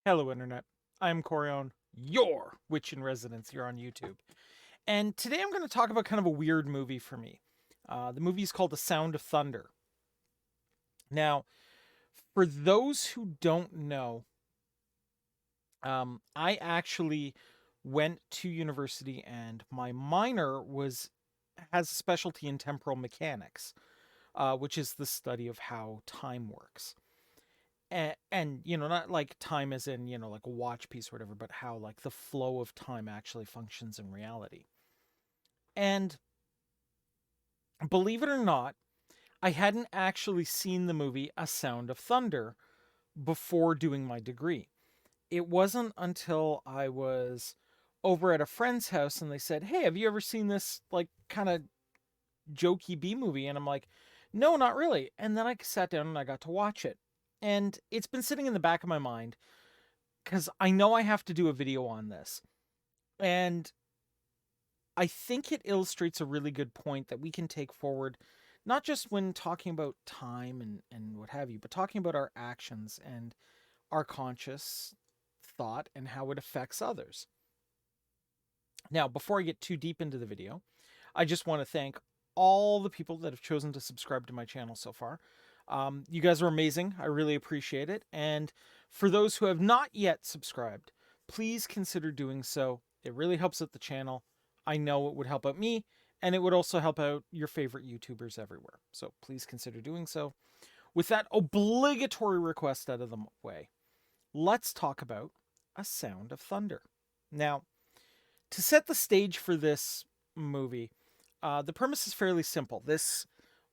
Hello, Internet. I'm Corion, your witch in residence here on YouTube. And today I'm going to talk about kind of a weird movie for me. The movie is called The Sound of Thunder. Now, for those who don't know, I actually went to university and my minor has a specialty in temporal mechanics, which is the study of how time works. And not like time as in like a watch piece or whatever, but how like the flow of time actually functions in reality. And believe it or not, I hadn't actually seen the movie A Sound of Thunder before doing my degree. It wasn't until I was over at a friend's house and they said, "Hey, have you ever seen this like kind of jokey B movie?" And I'm like, "No, not really." And then I sat down and I got to watch it. And it's been sitting in the back of my mind because I know I have to do a video on this. And I think it illustrates a really good point that we can take forward, not just when talking about time and what have you, but talking about our actions and our conscious thought and how it affects others. Now, before I get too deep into the video, I just want to thank all the people that have chosen to subscribe to my channel so far. You guys are amazing. I really appreciate it. And for those who have not yet subscribed, please consider doing so. It really helps out the channel. I know it would help out me, and it would also help out your favorite YouTubers everywhere. So please consider doing so. With that obligatory request out of the way, let's talk about A Sound of Thunder. Now, to set the stage for this movie, the premise is fairly simple. This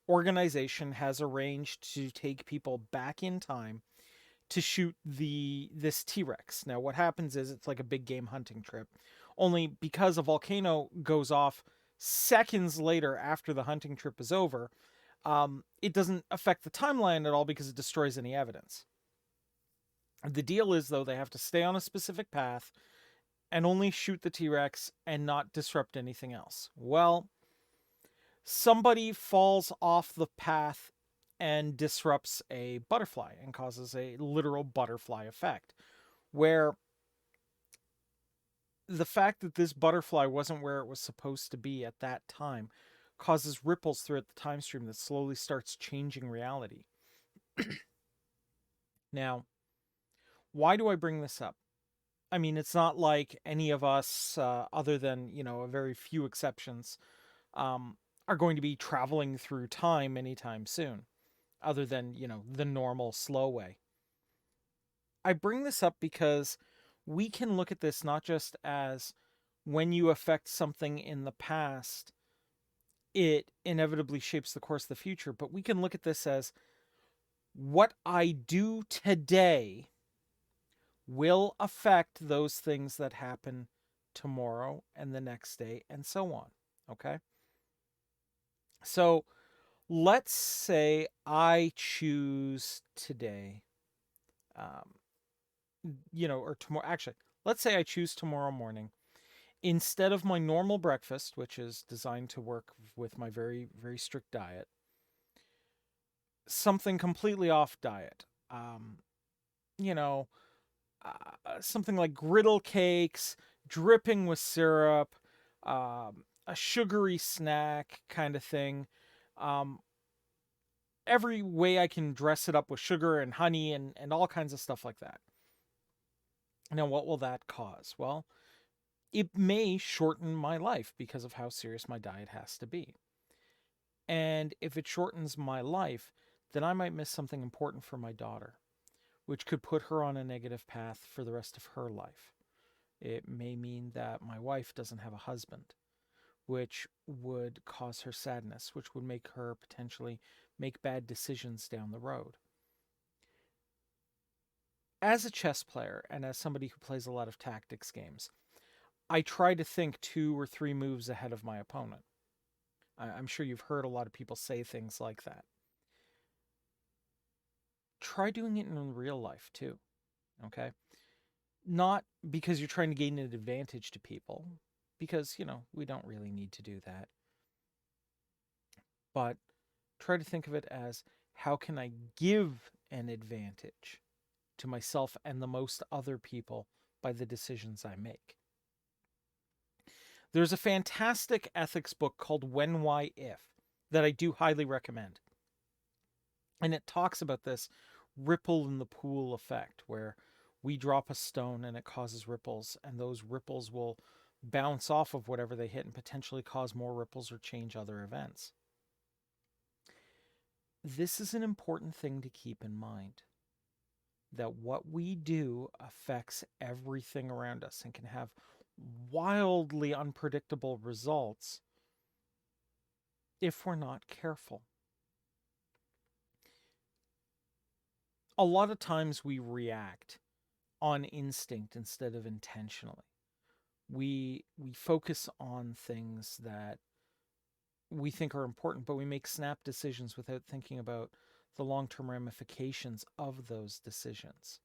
organization has arranged to take people back in time to shoot this T-Rex. Now what happens is it's like a big game hunting trip. Only because a volcano goes off seconds later after the hunting trip is over, it doesn't affect the timeline at all because it destroys any evidence. The deal is though they have to stay on a specific path and only shoot the T-Rex and not disrupt anything else. Well, somebody falls off the path and disrupts a butterfly and causes a literal butterfly effect, where the fact that this butterfly wasn't where it was supposed to be at that time causes ripples throughout the time stream that slowly starts changing reality. Now, why do I bring this up? I mean, it's not like any of us, other than, a very few exceptions, um, are going to be traveling through time anytime soon, other than, the normal slow way. I bring this up because we can look at this not just as when you affect something in the past, it inevitably shapes the course of the future, but we can look at this as what I do today will affect those things that happen tomorrow and the next day and so on. Okay? So let's say I choose today, um, or tomorrow. Actually, let's say I choose tomorrow morning instead of my normal breakfast, which is designed to work with my very, very strict diet, something completely off diet. You know, Something like griddle cakes, dripping with syrup, a sugary snack kind of thing. Um, every way I can dress it up with sugar and honey and all kinds of stuff like that. Now, what will that cause? Well, it may shorten my life because of how serious my diet has to be. And if it shortens my life, then I might miss something important for my daughter, which could put her on a negative path for the rest of her life. It may mean that my wife doesn't have a husband, which would cause her sadness, which would make her potentially make bad decisions down the road. As a chess player and as somebody who plays a lot of tactics games, I try to think 2 or 3 moves ahead of my opponent. I'm sure you've heard a lot of people say things like that. Try doing it in real life too, okay? Not because you're trying to gain an advantage to people, because, we don't really need to do that. But try to think of it as, how can I give an advantage? to myself and the most other people by the decisions I make. There's a fantastic ethics book called When, Why, If that I do highly recommend. And it talks about this ripple in the pool effect where we drop a stone and it causes ripples, and those ripples will bounce off of whatever they hit and potentially cause more ripples or change other events. This is an important thing to keep in mind, that what we do affects everything around us and can have wildly unpredictable results if we're not careful. A lot of times we react on instinct instead of intentionally. We focus on things that we think are important, but we make snap decisions without thinking about the long-term ramifications of those decisions.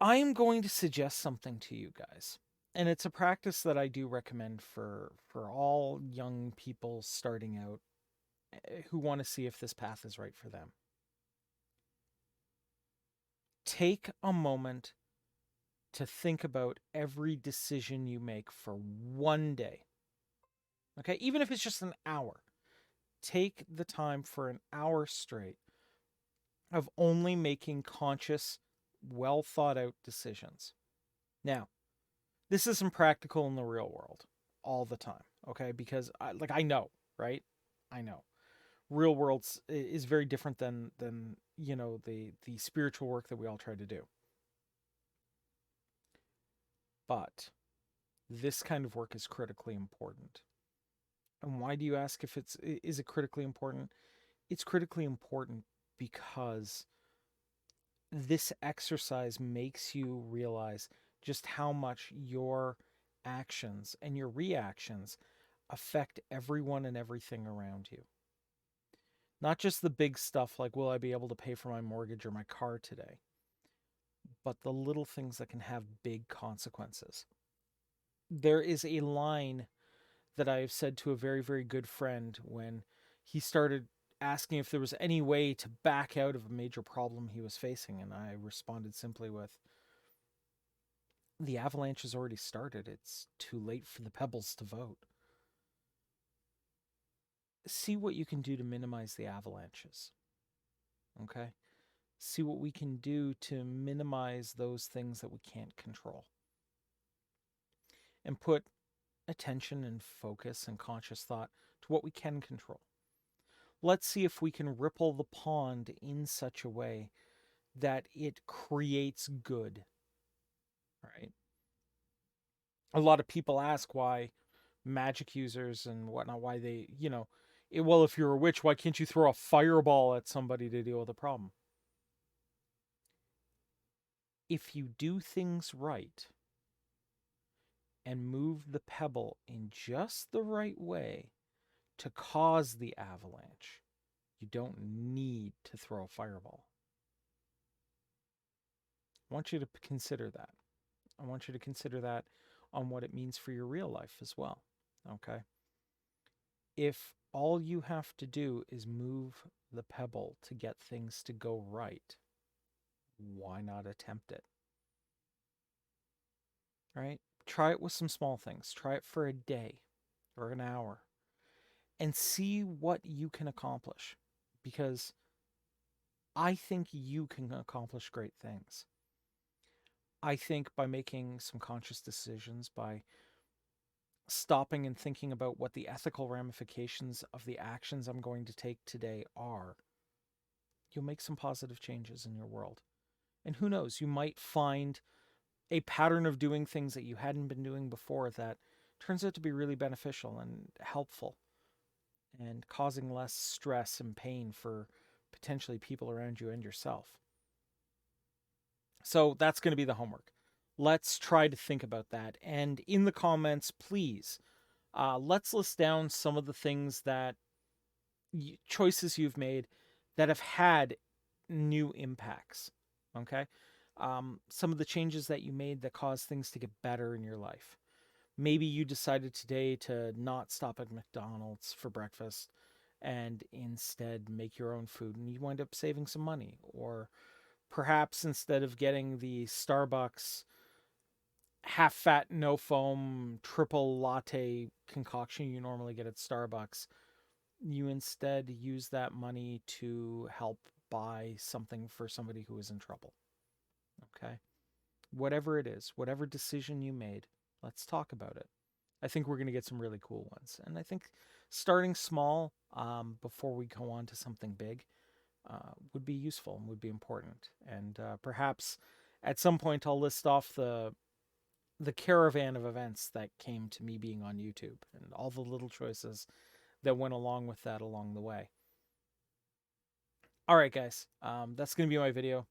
I am going to suggest something to you guys, and it's a practice that I do recommend for all young people starting out who want to see if this path is right for them. Take a moment to think about every decision you make for one day. Okay, even if it's just an hour, take the time for an hour straight of only making conscious, well thought out decisions. Now, this isn't practical in the real world all the time, okay? Because I know, right? I know. Real world is very different than the spiritual work that we all try to do. But this kind of work is critically important. And why do you ask if is it critically important? It's critically important because this exercise makes you realize just how much your actions and your reactions affect everyone and everything around you. Not just the big stuff like, will I be able to pay for my mortgage or my car today? But the little things that can have big consequences. There is a line that I have said to a very, very good friend when he started asking if there was any way to back out of a major problem he was facing. And I responded simply with, the avalanche has already started. It's too late for the pebbles to vote. See what you can do to minimize the avalanches. Okay? See what we can do to minimize those things that we can't control. And put attention and focus and conscious thought to what we can control. Let's see if we can ripple the pond in such a way that it creates good. Right? A lot of people ask why magic users and whatnot, why they, well, if you're a witch, why can't you throw a fireball at somebody to deal with a problem? If you do things right and move the pebble in just the right way to cause the avalanche, you don't need to throw a fireball. I want you to consider that. I want you to consider that on what it means for your real life as well. Okay? If all you have to do is move the pebble to get things to go right, why not attempt it? Right? Try it with some small things. Try it for a day or an hour and see what you can accomplish, because I think you can accomplish great things. I think by making some conscious decisions, by stopping and thinking about what the ethical ramifications of the actions I'm going to take today are, you'll make some positive changes in your world. And who knows, you might find a pattern of doing things that you hadn't been doing before that turns out to be really beneficial and helpful and causing less stress and pain for potentially people around you and yourself. So that's going to be the homework. Let's try to think about that. And in the comments, please, let's list down some of the things that choices you've made that have had new impacts. Okay. Some of the changes that you made that caused things to get better in your life. Maybe you decided today to not stop at McDonald's for breakfast and instead make your own food, and you wind up saving some money. Or perhaps instead of getting the Starbucks half fat, no foam, triple latte concoction you normally get at Starbucks, you instead use that money to help buy something for somebody who is in trouble. Okay? Whatever it is, whatever decision you made, let's talk about it. I think we're going to get some really cool ones. And I think starting small before we go on to something big would be useful and would be important. And perhaps at some point I'll list off the caravan of events that came to me being on YouTube and all the little choices that went along with that along the way. All right, guys, that's going to be my video.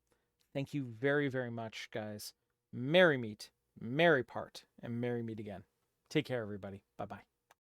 Thank you very, very much, guys. Merry meet, merry part, and merry meet again. Take care, everybody. Bye bye.